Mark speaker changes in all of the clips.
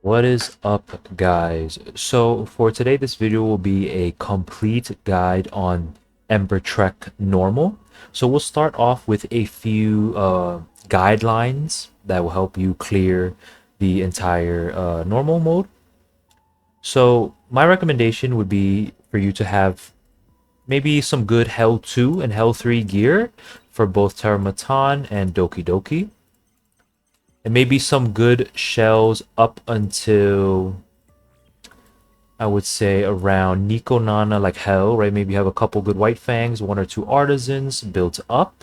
Speaker 1: What is up, guys? So for today, this video will be a complete guide on Ember Trek Normal. So we'll start off with a few guidelines that will help you clear the entire normal mode. So my recommendation would be for you to have maybe some good Hell 2 and Hell 3 gear for both Terramatan and Doki Doki. And maybe some good shells up until I would say around Nico Nana like hell, right? Maybe you have a couple good white fangs, one or two artisans built up,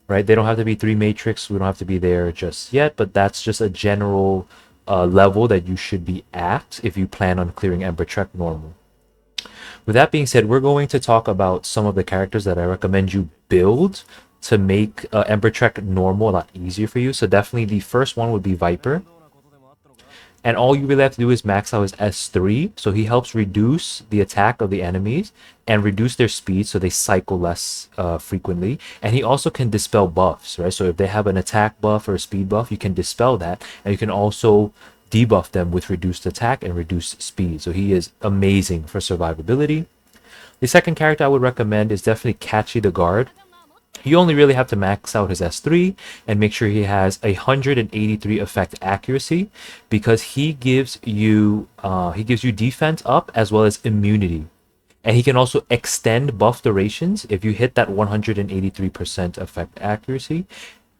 Speaker 1: right? They don't have to be three matrix. We don't have to be there just yet, but that's just a general level that you should be at if you plan on clearing Ember Trek normal. With that being said, we're going to talk about some of the characters that I recommend you build to make Ember Trek normal a lot easier for you. So definitely the first one would be Viper. And all you really have to do is max out his S3, so he helps reduce the attack of the enemies and reduce their speed so they cycle less frequently. And he also can dispel buffs, right? So if they have an attack buff or a speed buff, you can dispel that. And you can also debuff them with reduced attack and reduced speed. So he is amazing for survivability. The second character I would recommend is definitely Catchy the Guard. You only really have to max out his S3 and make sure he has 183 effect accuracy because he gives you defense up as well as immunity. And he can also extend buff durations if you hit that 183% effect accuracy.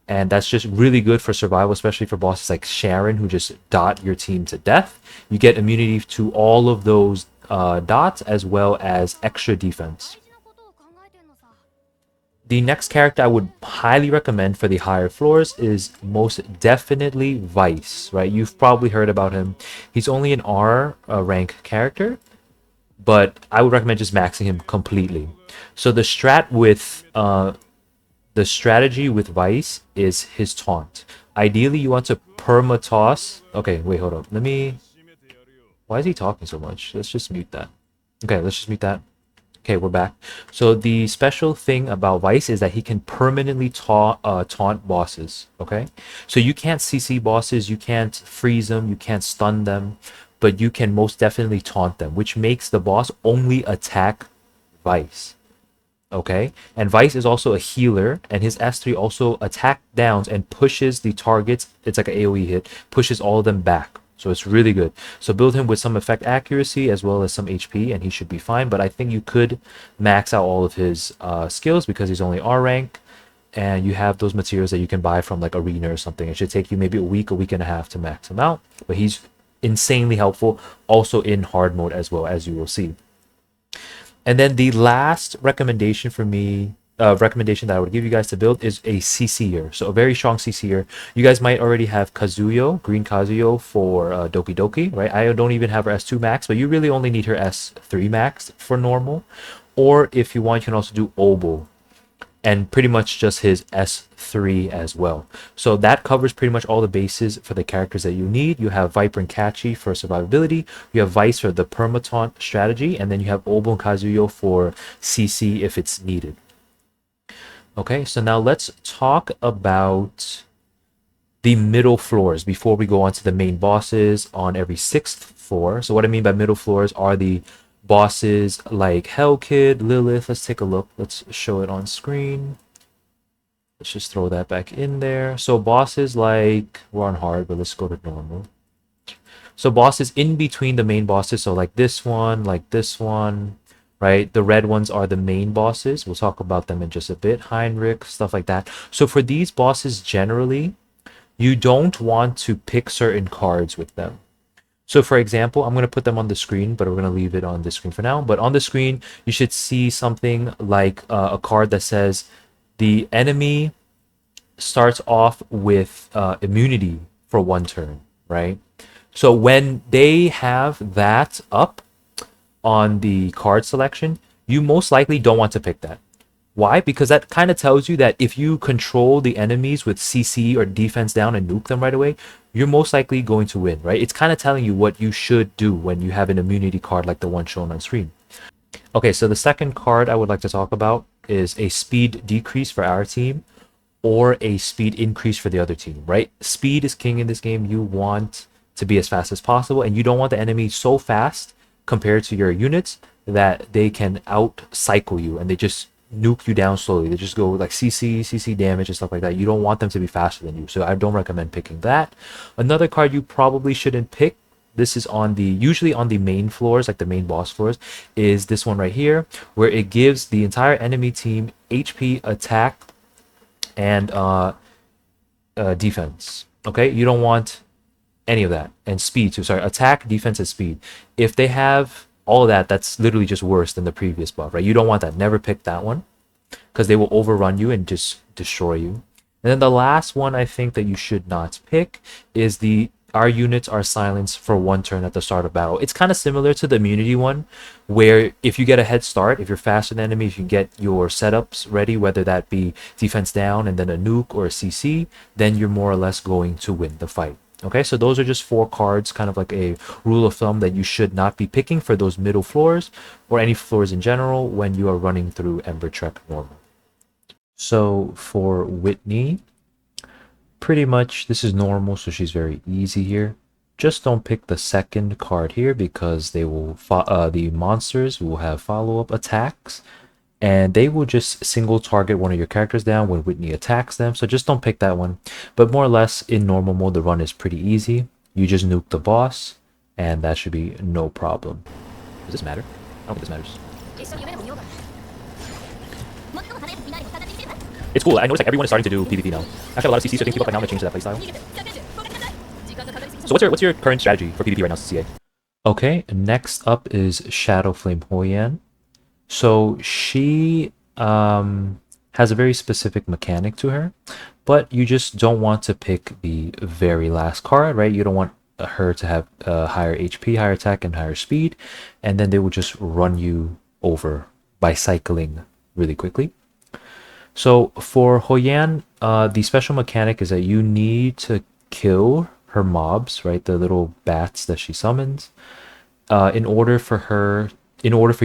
Speaker 1: And that's just really good for survival, especially for bosses like Sharon who just dot your team to death. You get immunity to all of those dots as well as extra defense. The next character I would highly recommend for the higher floors is most definitely Vice, right? You've probably heard about him. He's only an R rank character, but I would recommend just maxing him completely. So the strategy with Vice is his taunt. Ideally, you want to perma-toss. Okay, wait, hold up. Why is he talking so much? Let's just mute that. Okay, let's just mute that. Okay, we're back. So the special thing about Vice is that he can permanently taunt bosses, okay? So you can't CC bosses, you can't freeze them, you can't stun them, but you can most definitely taunt them, which makes the boss only attack Vice, okay? And Vice is also a healer, and his S3 also attack downs and pushes the targets, it's like an AoE hit, pushes all of them back. So it's really good. So build him with some effect accuracy as well as some HP, and he should be fine. But I think you could max out all of his skills because he's only R rank, and you have those materials that you can buy from like Arena or something. It should take you maybe a week and a half to max him out. But he's insanely helpful, also in hard mode as well, as you will see. And then the last recommendation for me, recommendation that I would give you guys to build is a CC'er. So a very strong CC'er. You guys might already have Kazuyo, Green Kazuyo for Doki Doki, right? I don't even have her S2 max, but you really only need her S3 max for normal. Or if you want, you can also do Obo and pretty much just his S3 as well. So that covers pretty much all the bases for the characters that you need. You have Viper and Catchy for survivability, you have Vice for the permataunt strategy, and then you have Obo and Kazuyo for CC if it's needed. Okay, so now let's talk about the middle floors before we go on to the main bosses on every sixth floor. So what I mean by middle floors are the bosses like Hell Kid, Lilith. Let's take a look. Let's show it on screen. Let's just throw that back in there. So bosses like, we're on hard, but let's go to normal. So bosses in between the main bosses. So like this one, right? The red ones are the main bosses. We'll talk about them in just a bit. Heinrich, stuff like that. So for these bosses, generally, you don't want to pick certain cards with them. So for example, I'm going to put them on the screen, but we're going to leave it on the screen for now. But on the screen, you should see something like a card that says the enemy starts off with immunity for one turn, right? So when they have that up on the card selection, you most likely don't want to pick that. Why? Because that kind of tells you that if you control the enemies with CC or defense down and nuke them right away, you're most likely going to win, right? It's kind of telling you what you should do when you have an immunity card like the one shown on screen. Okay, so the second card I would like to talk about is a speed decrease for our team or a speed increase for the other team, right? Speed is king in this game. You want to be as fast as possible, and you don't want the enemy so fast compared to your units that they can out cycle you and they just nuke you down slowly. They just go like CC damage and stuff like that. You don't want them to be faster than you, so I don't recommend picking that. Another card you probably shouldn't pick, this is on the usually on the main floors, like the main boss floors, is this one right here, where it gives the entire enemy team HP, attack, and defense. Okay, you don't want any of that, and speed too. Sorry, attack, defense, and speed. If they have all of that, that's literally just worse than the previous buff, right? You don't want that. Never pick that one because they will overrun you and just destroy you. And then the last one I think that you should not pick is the our units are silenced for 1 turn at the start of battle. It's kind of similar to the immunity one, where if you get a head start, if you're faster than enemy, if you get your setups ready, whether that be defense down and then a nuke or a CC, then you're more or less going to win the fight. Okay, so those are just 4 cards, kind of like a rule of thumb that you should not be picking for those middle floors or any floors in general when you are running through Ember Trek normal. So for Whitney, pretty much this is normal, so she's very easy here. Just don't pick the second card here because they will the monsters will have follow-up attacks and they will just single target one of your characters down when Whitney attacks them. So just don't pick that one. But more or less in normal mode, the run is pretty easy. You just nuke the boss and that should be no problem. Does this matter? I don't think this matters. It's cool. I noticed like everyone is starting to do PvP now. I have a lot of CC, so I think people are now going to change to that playstyle. So what's your current strategy for PvP right now, CCA? Okay, next up is Shadow Flame Hoyan. So she has a very specific mechanic to her, but you just don't want to pick the very last card, right? You don't want her to have higher HP, higher attack, and higher speed, and then they will just run you over by cycling really quickly. So for Hoyan, the special mechanic is that you need to kill her mobs, right? The little bats that she summons, in order for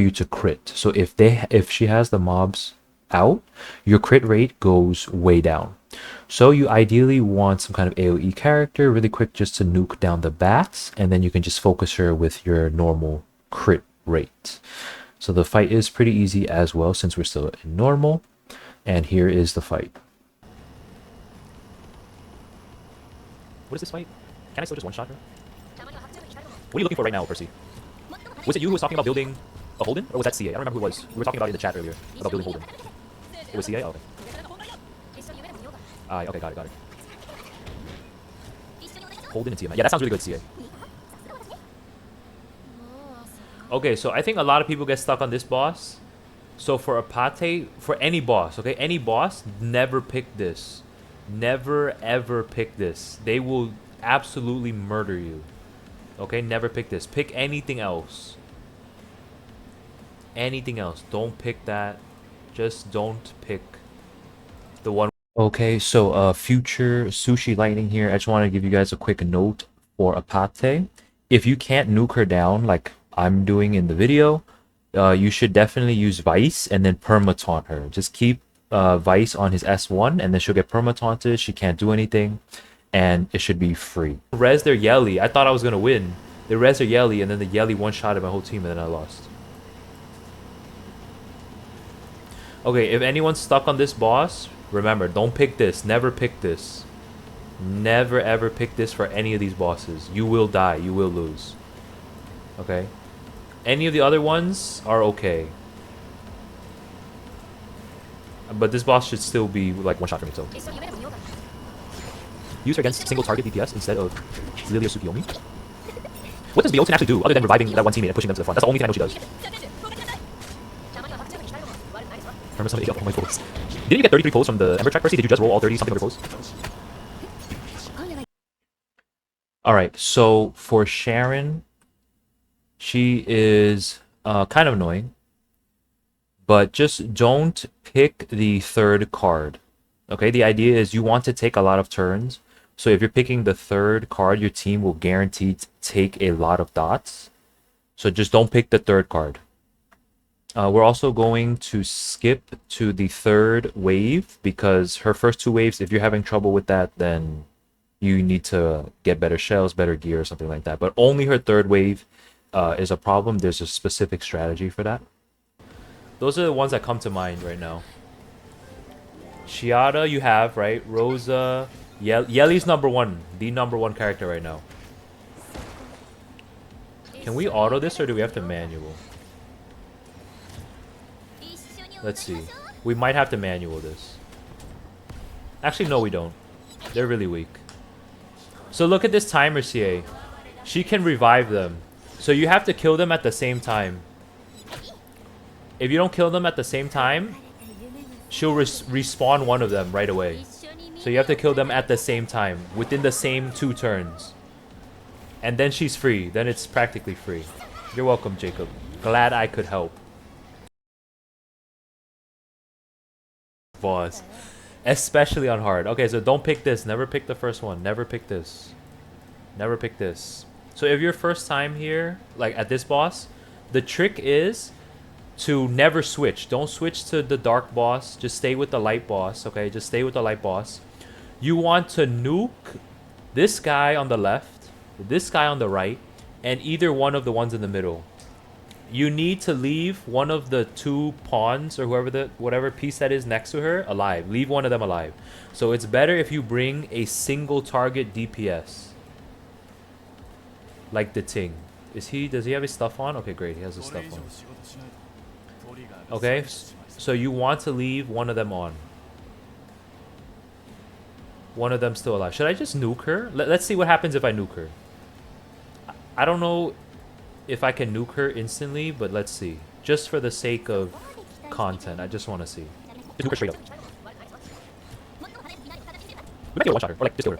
Speaker 1: you to crit. So if she has the mobs out, your crit rate goes way down. So you ideally want some kind of AoE character really quick just to nuke down the bats, and then you can just focus her with your normal crit rate. So the fight is pretty easy as well since we're still in normal. And here is the fight. What is this fight? Can I still just one-shot her? What are you looking for right now, Percy? Was it you who was talking about building a Holden? Or was that CA? I don't remember who it was. We were talking about it in the chat earlier, about building Holden. It was CA? Oh, okay. Okay, got it. Holden and Tiamat. Yeah, that sounds really good, CA. Okay, so I think a lot of people get stuck on this boss. So for Apate, for any boss, okay? Any boss, never pick this. Never, ever pick this. They will absolutely murder you. Okay, never pick this. Pick anything else. Anything else. Don't pick that. Just don't pick the one. Okay, so future Sushi Lightning here. I just want to give you guys a quick note for Apate. If you can't nuke her down like I'm doing in the video, you should definitely use Vice and then perma-taunt her. Just keep Vice on his S1 and then she'll get perma-taunted. She can't do anything and it should be free. Res their Yelly. I thought I was going to win. They res their Yelly and then the Yelly one-shotted my whole team and then I lost. Okay, if anyone's stuck on this boss, remember, don't pick this. Never pick this. Never ever pick this for any of these bosses. You will die. You will lose. Okay? Any of the other ones are okay. But this boss should still be like one shot for me, so. Use her against single target DPS instead of Lilia Tsukiyomi. What does Biotin actually do other than reviving that one teammate and pushing them to the front? That's the only thing I know she does. Remember somebody got all my pulls. Didn't you get 33 pulls from the Ember Trek, Percy? Did you just roll all 30 something of your pulls? Alright, so for Sharon, she is kind of annoying. But just don't pick the third card. Okay, the idea is you want to take a lot of turns. So if you're picking the third card, your team will guarantee to take a lot of dots. So just don't pick the third card. We're also going to skip to the third wave because her first 2 waves, if you're having trouble with that, then you need to get better shells, better gear, or something like that. But only her third wave is a problem. There's a specific strategy for that. Those are the ones that come to mind right now. Shiada, you have, right? Rosa. Yeli's number one. The number one character right now. Can we auto this or do we have to manual? Let's see. We might have to manual this. Actually, no, we don't. They're really weak. So look at this timer, CA. She can revive them. So you have to kill them at the same time. If you don't kill them at the same time, she'll respawn one of them right away. So you have to kill them at the same time, within the same 2 turns. And then she's free. Then it's practically free. You're welcome, Jacob. Glad I could help. Boss. Especially on hard. Okay, so don't pick this. Never pick the first one. Never pick this. Never pick this. So if you're first time here, like at this boss, the trick is to never switch. Don't switch to the dark boss. Just stay with the light boss, okay? Just stay with the light boss. You want to nuke this guy on the left, this guy on the right, and either one of the ones in the middle. You need to leave one of the 2 pawns or whatever piece that is next to her alive. Leave one of them alive. So it's better if you bring a single target DPS. Like the Ting. Does he have his stuff on? Okay, great. He has his stuff on. Okay, so you want to leave one of them on. One of them still alive. Should I just nuke her? Let's see what happens if I nuke her. I don't know if I can nuke her instantly, but let's see. Just for the sake of content, I just want to see. Just nuke her straight up. We might get a one-shotter, or like, just kill her.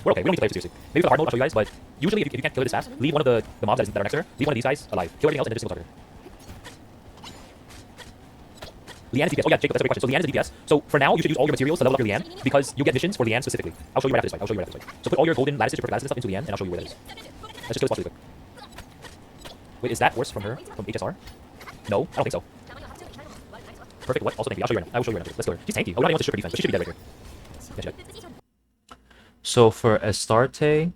Speaker 1: We're okay, we don't need to play it seriously. Maybe for the hard mode, I'll show you guys, but usually if you can't kill it this fast, leave one of the mobs that are next to her, leave one of these guys alive. Kill everything else and then just single target her. Leanne is DPS. Oh yeah, Jacob, that's a great question. So Leanne is a DPS. So for now, you should use all your materials to level up your Leanne, because you get missions for Leanne specifically. I'll show you right after this fight. So put all your golden lattices, your lattices and stuff into Leanne, and I'll show you where that is. Let's just kill this boss really quick. Wait, is that horse from her? From HSR? No, I don't think so. Perfect, what? Also tanky. I'll show you right now. I will show you right now. Let's go. She's tanky. Oh, I want to strip her defense, but she should be dead right here. Yeah, she's dead. So for Astarte,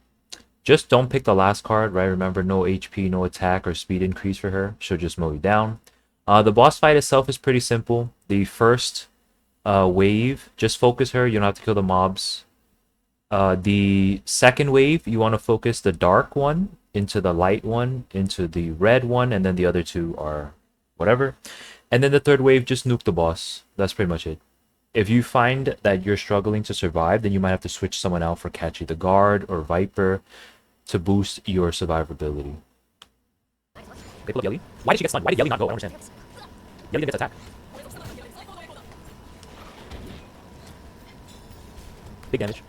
Speaker 1: just don't pick the last card, right? Remember, no HP, no attack or speed increase for her. She'll just mow you down. The boss fight itself is pretty simple. The first wave, just focus her. You don't have to kill the mobs. The second wave, you want to focus the dark one into the light one, into the red one, and then the other 2 are whatever. And then the third wave, just nuke the boss. That's pretty much it. If you find that you're struggling to survive, then you might have to switch someone out for Catchy the Guard or Viper to boost your survivability. They pull up Yeli. Why did she get stunned? Why did Yeli not go? I don't understand. Yeli didn't get to attack. Big damage.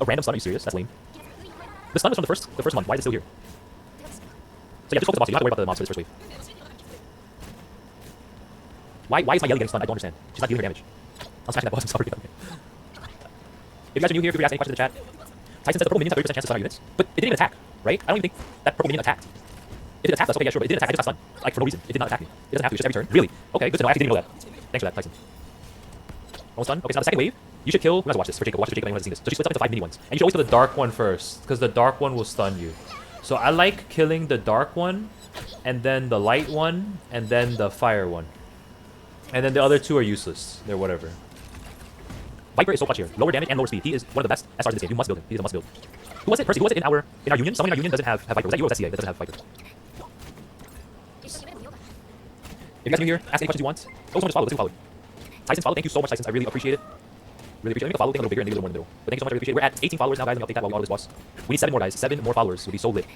Speaker 1: A random stun? Are you serious? That's lame. The stun was from the first month. Why is it still here? So yeah, just focus the boss. You don't have to worry about the mobs for this first wave. Why is my Yeli getting stunned? I don't understand. She's not dealing her damage. I'm smashing that boss. I'm sorry. If you guys are new here, feel free to ask any questions in the chat. Tyson says the purple minions have 30% chance to stun our units. But it didn't even attack, right? I don't even think that purple minion attacked. If it attacked us, okay, yeah, sure, but it didn't attack. I just got stunned. Like, for no reason. It did not attack me. It doesn't have to. It's just every turn. Really? Okay, good to know. I actually didn't know that. Thanks for that, Tyson. Almost done. Okay, so now the second wave, you should kill... Who has to watch this? For Jacob. Watch the Jacob. Anyone has seen this. So she splits up into 5 mini ones. And you should always kill the dark one first, because the dark one will stun you. So I like killing the dark one, and then the light one, and then the fire one. And then the other 2 are useless. They're whatever. Viper is so clutch here. Lower damage and lower speed. He is one of the best SRs in this game. You must build him. He is a must build. Who was it? Percy, who was it in our union? Someone in our union doesn't have Viper. Was that you or was that CA that doesn't have Viper? If you guys are new here, ask any questions you want. Oh, someone just followed. Let's see who followed. Tyson followed. Thank you so much, Tyson. I really appreciate it. Really appreciate it. Make the follow thing a little bigger and maybe a little more in the middle. But thank you so much. I really appreciate it. We're at 18 followers now, guys. Let me update that while we auto this boss. We need 7 more, guys. 7 more followers. It would be so lit.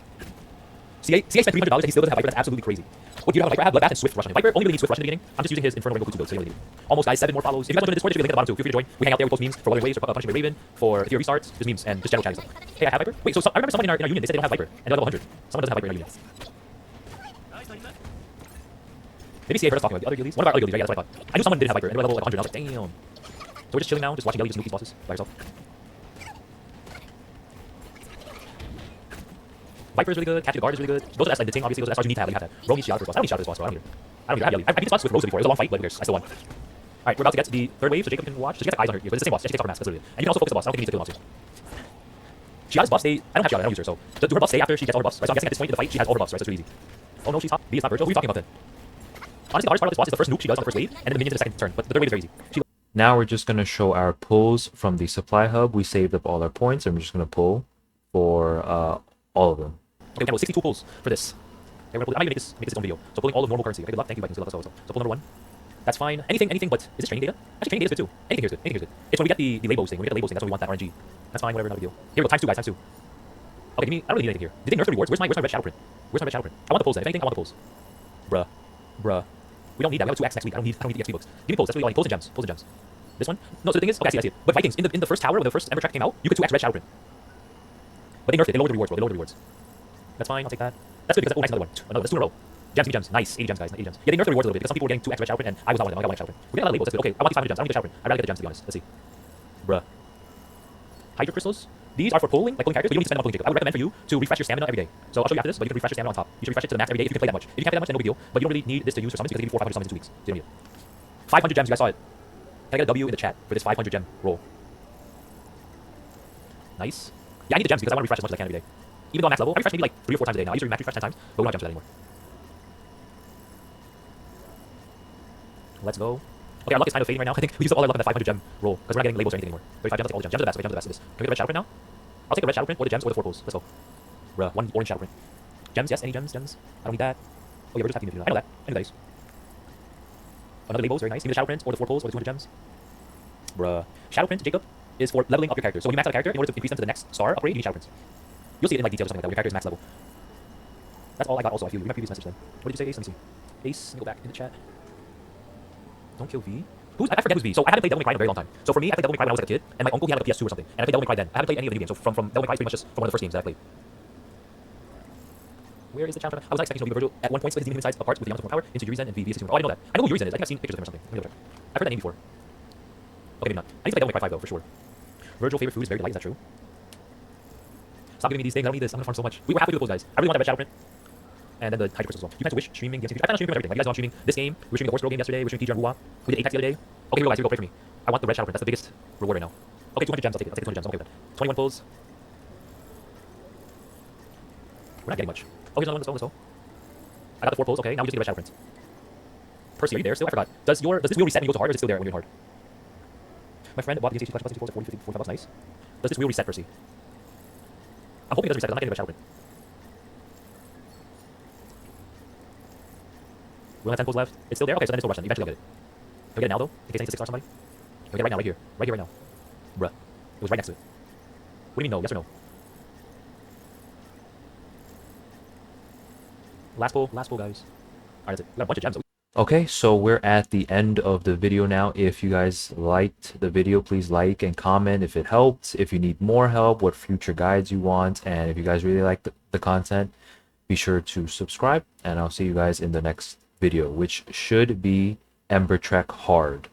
Speaker 1: CA spent $300 and he still doesn't have Viper. That's absolutely crazy. What do you have on Viper? I have Bloodbath and Swift Rush on him. Viper only really needs Swift Rush in the beginning. I'm just using his Infernal Rengokutsu build, so you don't need it. Almost, guys. 7 more follows. If you guys want to join the Discord, there's a link at the bottom too. Feel free to join. We hang out there. We post memes for Weathering Waves, for punishing Raven, for Etheria restarts, just memes and just general chatting stuff. Hey, I have Viper. Wait, so I remember someone in our union. They said they don't have Viper and they're level 100. Someone doesn't have Viper in our union. Maybe CA heard us talking about the other guildies. One of our other guildies, right? Yeah, that's what I thought. I knew someone didn't have Viper and they were level like 100. I was like, damn. So we're just chilling now, just watching Yeli just nuke these bosses by herself. Viper is really good. Catchy the Guard is really good. Those are the Ting, obviously. Those are the SRs you need to have. Rogue needs Shiada for this boss. I don't need Shiada for this boss. I don't need her. I don't need her. I beat this boss with Rosa before. It was a long fight, but who cares? I still won.
Speaker 2: Alright, we're about to get to the third wave, so Jacob can watch. So she gets eyes on her ears, but it's the same boss. She takes off her mask, that's literally it. And you can also focus the boss. I don't think you need to kill the boss. She got his buffs, I don't have Sharon, I don't use her, so do her buffs stay after she gets all her buffs, right? So I'm guessing at this point in the fight, she has all her buffs, right? So it's really easy. Oh no, she's top. B is not Virgil. Who are you talking about then? Honestly, the hardest part of this boss is the first nuke she does on the first wave, and then the minions in the second turn, but the third wave is very easy.
Speaker 1: Now we're just going to show our pulls from the supply hub. We saved up all our points, and we're just going to pull for all of them.
Speaker 2: Okay, we can roll 62 pulls for this. Okay, we're gonna pull, I'm gonna make this its own video. So pulling all of normal currency. Okay, good luck. Thank you, Vikings. Good luck. So pull number 1. That's fine. Anything but, is this training data? Actually, training data is good too. Anything here is good. Anything here is good. It's when we get the labels thing. When we get the labels thing, that's when we want that RNG. That's fine, whatever, not a big deal. Here we go, times 2, guys, times 2. Okay, give me, I don't really need anything here. Did they nerf the rewards? Where's my red shadow print? Where's my red shadow print? I want the pulls then. If anything, I want the pulls. Bruh. We don't need that. We have 2x next week. I don't need the XP books. Give me pulls. That's really all I need. Pulls and gems. Pulls and gems. This one? No, so the thing is, okay, I see it. But Vikings, in the first tower, when the first Ember track came out, you could 2x red shadow print. But they nerfed it. They lowered the rewards, bro. They lowered the rewards. That's fine, I'll take that. That's good because, oh, nice, another one. Another, that's 2 in a row. Gems, give me gems. Nice, 80 gems, guys, 80 gems. Yeah, they nerfed the rewards a little bit because some people were getting 2x red shadow print, and I was not one of them. I got 1 shadow print. We're getting a lot of labels, that's good. Okay, I want these 500 gems. I don't need the shadow print. I'd rather get the gems, to be honest. Let's see. Bruh. Hydro crystals. These are for pulling, like pulling characters, but you don't need to spend them on pulling Jacob. I would recommend for you to refresh your stamina every day. So I'll show you after this, but you can refresh your stamina on top. You should refresh it to the max every day if you can play that much. If you can't play that much, then no big deal. But you don't really need this to use for summons because they give you 400 500 summons in 2 weeks. So you don't need it. 500 gems, you guys saw it. Can I get a W in the chat for this 500 gem roll? Nice. Yeah, I need the gems because I want to refresh as much as I can every day. Even though I'm max level, I refresh maybe like 3 or 4 times a day now. I used to max refresh 10 times, but we don't have gems for that anymore. Let's go. Okay, our luck is kind of fading right now. I think we used up all our luck on that 500 gem roll because we're not getting labels or anything anymore. 35 gems, I'll take all the gems. Gems are the best. Okay, gems are the best. This. Can we get a red shadow print now? I'll take a red shadow print or the gems or the 4 pulls. Let's go. Bruh, 1 orange shadow print. Gems, yes, any gems, gems. I don't need that. Oh yeah, we're just happy to do that. I know that. I know that is. Another labels, very nice. Give me the shadow print or the 4 pulls or the 200 gems. Bruh. Shadow print, Jacob, is for leveling up your character. So when you max out a character, in order to increase them to the next star upgrade, you need shadow prints. You'll see it in like details or something like that when your character is max level. That's all I got also, I feel. Read my previous message then. What did you say, Ace? Let me see. Ace, let me go back in the chat. Don't kill V. I forget who's V. So I haven't played Devil May Cry in a very long time. So for me, I played Devil May Cry when I was like a kid, and my uncle, he had like a PS2 or something. And I played Devil May Cry then. I haven't played any of the new games. So from Devil May Cry is pretty much just from one of the first games that I played. Where is the challenge? I was not expecting to be Virgil. At one point, split his demon sides apart with the amount of power into Yurizen and V is his human. Oh, I know that. I know who Yurizen is. I think I've seen pictures of him or something. Let me double check. I've heard that name before. Okay, maybe not. I need to play Devil May Cry 5 though, for sure. Virgil favorite food is very light, is that true? Stop giving me these things, I don't need this. I'm gonna farm so much. We were halfway through the pulls, guys. I really want that red shadow print. And then the hydro crystals as well. You plan to wish streaming games. I plan on streaming everything. Like you guys know I'm streaming this game. We were streaming the horse girl game yesterday. We were streaming TJ and Wuwa. We did Apex the other day. Okay, real guys, here we go. Pray for me. I want the red shadow print. That's the biggest reward right now. Okay, 200 gems. I'll take it. I'll take the 200 gems. I'm okay with that. 21 pulls. We're not getting much. Oh, here's another one. Let's go. I got the 4 pulls. Okay, now we just get a red shadow print. Percy, are you there still? I forgot. Does this wheel reset when you go to hard, or is it still there when you're in hard? My friend bought the DCT plus pulls at 40, 50, 45 bucks. Nice. Does this wheel reset, Percy? I'm hoping it doesn't reset. I'm not getting a red shadow print. We only have 10 pulls left. It's still there? Okay, so then it's still rush then. Eventually I'll get it. Can we get it now though? In case I need to 6 star somebody? Can we get it right now, right here? Right here, right now. Bruh. It was right next to it. What do you mean no? Yes or no? Last pull, guys. Alright, that's it. We got a bunch of gems.
Speaker 1: Okay, so we're at the end of the video now. If you guys liked the video, please like and comment if it helped. If you need more help, what future guides you want, and if you guys really like the content, be sure to subscribe, and I'll see you guys in the next video, which should be Ember Trek Hard.